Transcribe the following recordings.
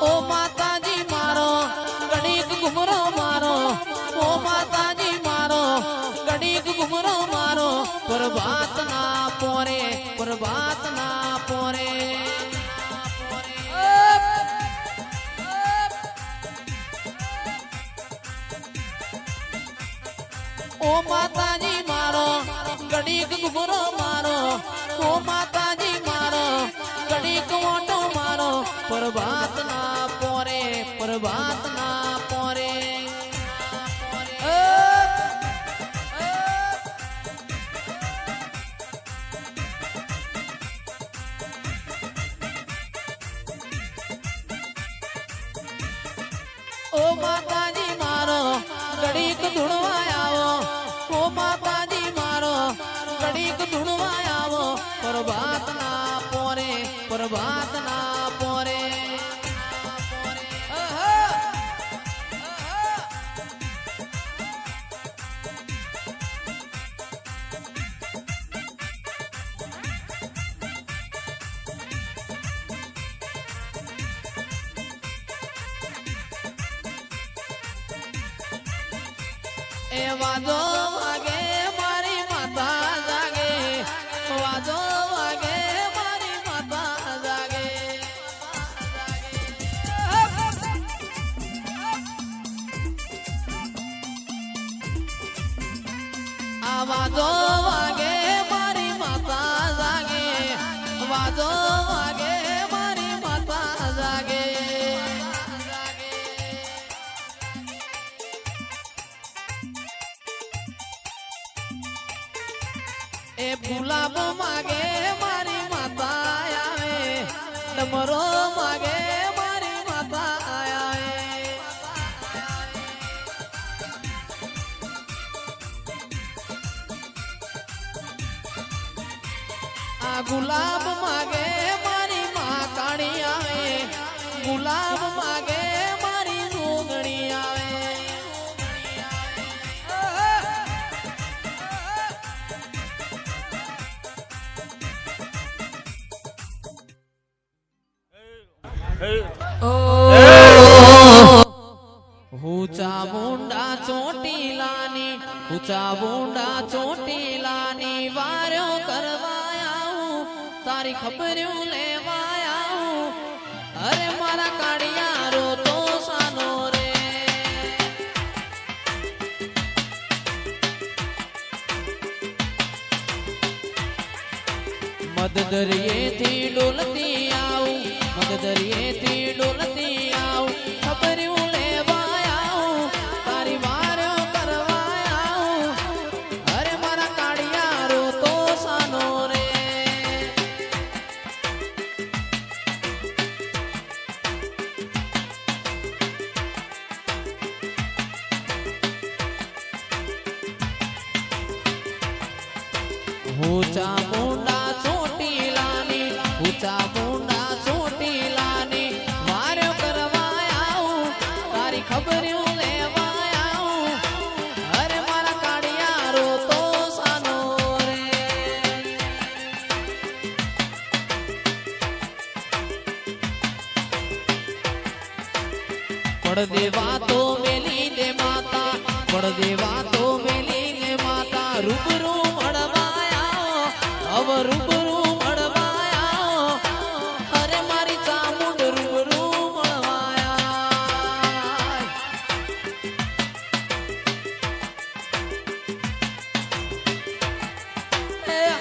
ઓ માતાજી મારો ગણીક ઘુમરો મારો ઓ માતાજી મારો ગણીક ઘુમરો મારો પ્રભાત ના પોરે પ્રભાત ના પોરે ઓ માતાજી મારો ગણીક ઘુમરો મારો ઓ માતાજી મારો ગણીક ઓટો મારો પ્રભાત ના પોરે પ્રભાત ના પોરે ઓ માતાજી મારો ગણીક ધૂણવા આવો ઓ માતાજી મારો ગણીક ધૂણવા આવો પ્રભાત ના પોરે પ્રભાત ના પોરે એ વાજો વાગે મારી માતા જાગે વાજો વાગે મારી માતા જાગે આ વાજો વાગે મારી માતા જાગે વાજો વાગે મારી માતા જાગે એ ગુલાબ માગે મારી માતા આવે ડમરો માગે મારી માતા આવે આ ગુલાબ માગે મારી માં કાળી આવે ગુલાબ માગે મારી જોગણી આવે ઊંચા મુંડા ચોટીલાની ઊંચા મુંડા ચોટીલાની વાર્યો કરવા આવું તારી ખબર્યું લેવા આવું અરે મારા કાળિયારો તો સાનો રે મદદરિયેથી ડોલતી આવું મદદરિયેથી ડોલતી આવું ખબર્યું લેવા આવું તારી વાર્યો કરવા આવું અરે મારા કાળિયારો તો સાનો રે ઊંચા મુંડા ચોટીલાની ઊંચા મુંડા ચોટીલાની વાર્યો કરવા આવું તારી ખબર્યું લેવા આવું અરે મારા કાળિયારો તો સાનો રે પડદે વાતો મેલી દે માતા પડદે વાતો મેલી દે માતા રૂબરૂ હવે રૂબરૂ મળવાયા અરે મારી ચામુંડ રૂબરૂ મળવાયા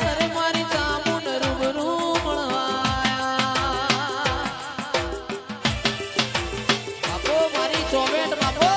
અરે મારી ચામુંડ રૂબરૂ મળવાયા બાપો મારી ચોમેટ બાપો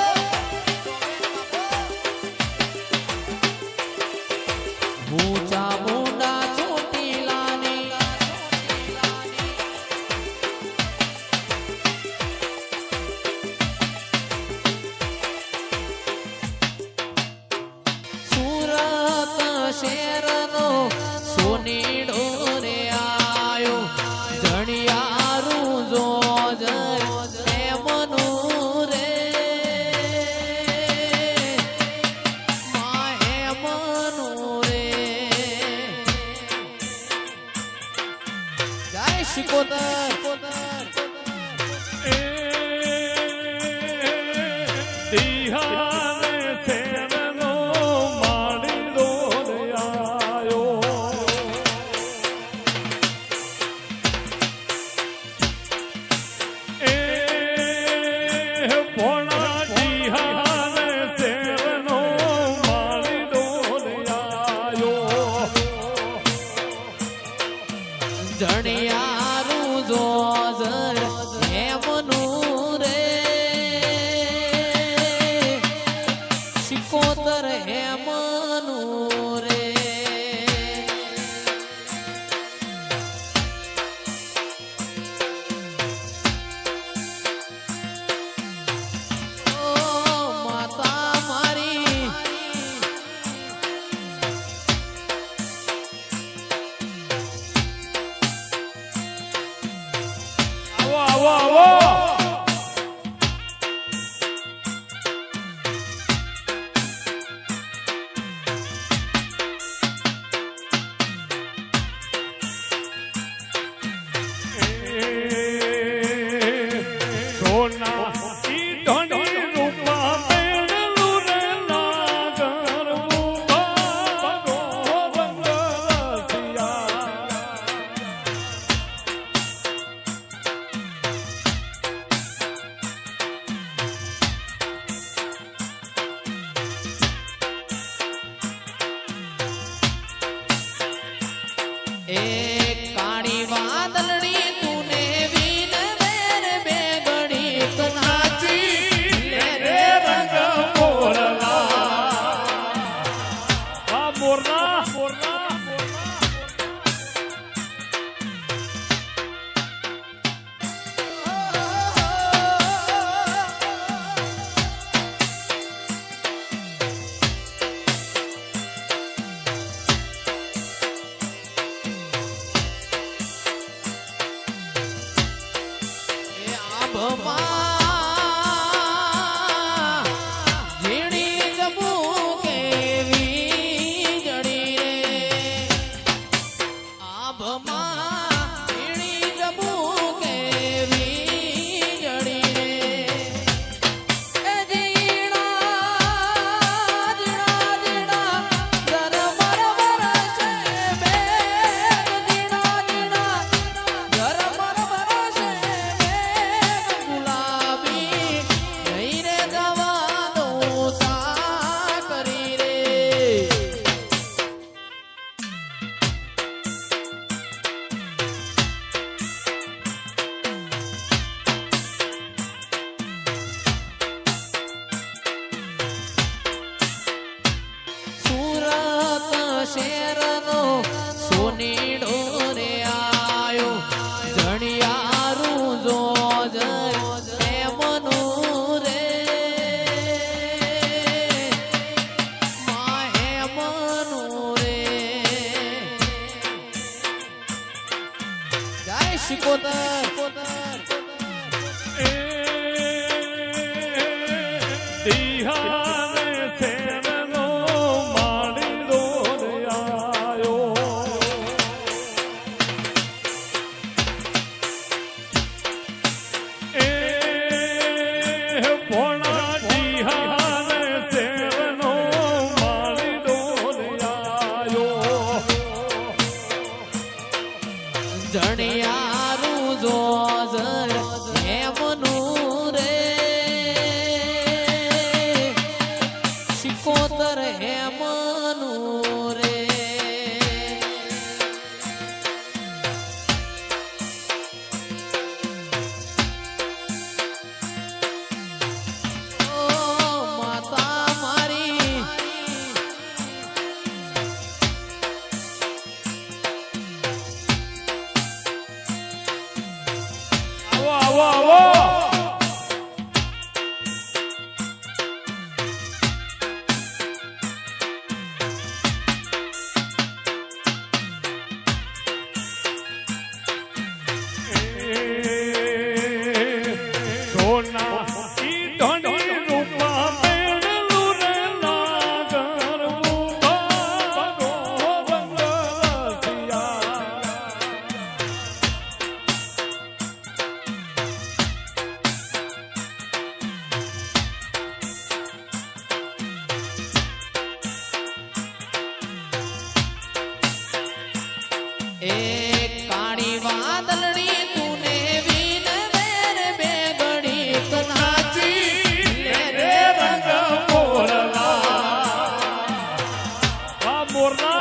Morna